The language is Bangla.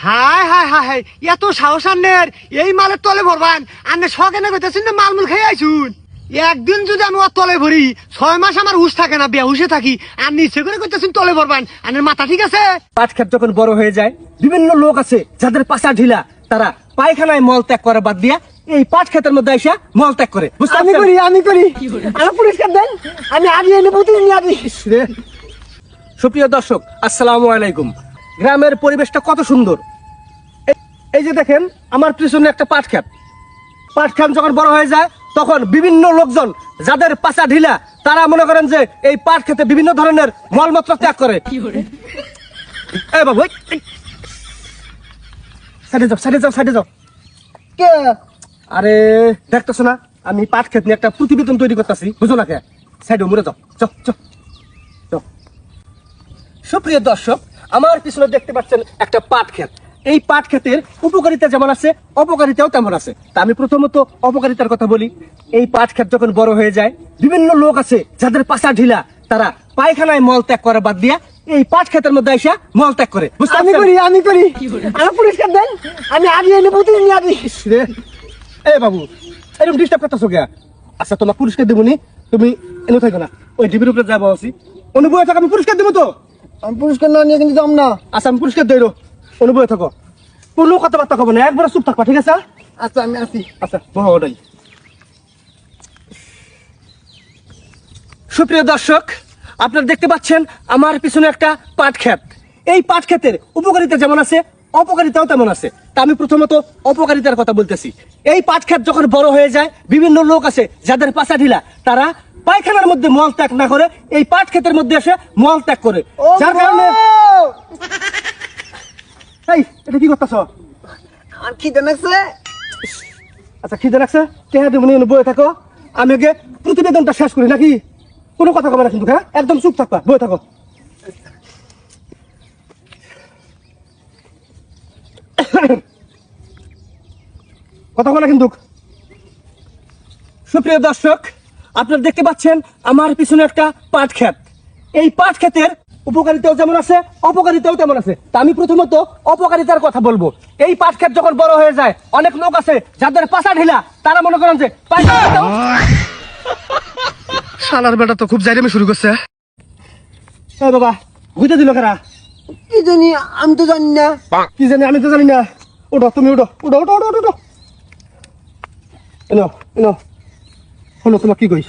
হায় হায় হায়, এত সাহস আন্নের এই মালের তলে ভরবান আন্নে শখেনে কইতেছেন না মালমুল খেয়ে আইছুন। একদিন যদি আমি ওর তলে ভরি 6 মাস আমার হুশ থাকে না, বেহুশে থাকি, আর নিচে করে কইতেছেন তলে ভরবান। আন্নের মাথা ঠিক আছে? পাট ক্ষেত যখন বড় হয়ে যায় বিভিন্ন লোক আছে যাদের পাশা ঢিলা, তারা পায়খানায় মল ত্যাগ করে বাদ দিয়া এই পাট ক্ষেতের মধ্যে আইসা মল ত্যাগ করে। আমি করি আমার পুরস্কার দেন, আমি আগে এনে প্রতিদিন নিয়ে আসি। সুপ্রিয় দর্শক, আসসালামু আলাইকুম। গ্রামের পরিবেশটা কত সুন্দর। এই যে দেখেন আমার পিছনে একটা পাট ক্ষেত। পাট ক্ষেত যখন বড় হয়ে যায় তখন বিভিন্ন লোকজন যাদের পাশা ঢিলা, তারা মনে করেন যে এই পাট ক্ষেতে বিভিন্ন ধরনের মলমূত্র ত্যাগ করে। এই বাবু, সাইডে যাও, সাইডে যাও, সাইডে যাও। কে? আরে দেখতেছো না আমি পাট ক্ষেত নিয়ে একটা প্রতিবেদন তৈরি করতেছি, বুঝো না কে? সাইডে মুড়ে যাও, চল চল চল। সুপ্রিয় দর্শক, আমার পিছনে দেখতে পাচ্ছেন একটা পাট ক্ষেত। এই পাট ক্ষেতের উপকারিতা যেমন আছে, অপকারিতাও তেমন আছে। তা আমি প্রথমত অপকারিতার কথা বলি। এই পাট ক্ষেত যখন বড় হয়ে যায় বিভিন্ন লোক আছে যাদের পাশা ঢিলা, তারা পায়খানায় মল ত্যাগ করে বাদ দিয়া এই পাট ক্ষেতের মধ্যে আইসা মল ত্যাগ করে। আমি করি আমার পুরস্কার দেন, আমি আগে এনে প্রতিদিন নিয়ে আসি। এই বাবু, এরকম ডিস্টার্ব করতেছো কে? আচ্ছা তোমার পুরস্কার দেবো নি, তুমি এনে থাকো না, ওই ডিবির উপরে যাবো আছি। অনুভব থাকো, আমি পুরস্কার দেবো তো। আমি পুরস্কার না নিয়ে কিন্তু যাম না। আচ্ছা আমি পুরস্কার দেই, অনুভব থাকো, কোনো কথাবার্তা কবে না, একবার চুপ থাকবা, ঠিক আছে? আচ্ছা আমি আসি। আচ্ছা ওটাই। সুপ্রিয় দর্শক, আপনারা দেখতে পাচ্ছেন আমার পিছনে একটা পাট ক্ষেত। এই পাট ক্ষেতের উপকারিতা যেমন আছে, অপকারিতাও তেমন আছে। তা আমি প্রথমত অপকারিতার কথা বলতেছি। এই পাট ক্ষেত যখন বড় হয়ে যায় বিভিন্ন লোক আছে যাদের পাশা ঢিলা, তারা পায়খানার মধ্যে মল ত্যাগ না করে এই পাট ক্ষেতের মধ্যে এসে মল ত্যাগ করে, যার কারণে এই এটা কি করতেছ? আর কি জানাচ্ছে? আচ্ছা খিদে রাখছে, টেহা দেবো নিয়ে বয়ে থাকো, আমি আগে প্রতিবেদনটা শেষ করি নাকি? কোনো কথা কবে না কিন্তু, হ্যাঁ? একদম চুপ থাকবা, বয়ে থাকো। কথা বলে কিন্তু। সুপ্রিয় দর্শক, আপনারা দেখতে পাচ্ছেন আমার পিছনে একটা পাট ক্ষেত। এই পাট ক্ষেতের উপকারিতাও যেমন আছে, অপকারিতাও তেমন আছে। তা আমি প্রথমত অপকারিতার কথা বলবো। এই পাট ক্ষেত যখন বড় হয়ে যায় অনেক লোক আছে যাদের পাশা ঢিলা, তারা মনে করেন যে শালার বেটা তো খুব জাইরামি শুরু করছে। এই বাবা, বুঝতে দিল কারা? কি জানি, আমি তো জানি না। কি জানি, আমি তো জানি না। উঠো, তুমি উঠো, উঠো উঠো উঠো উঠো। এনো এনো, শোনো তোমার কি কই।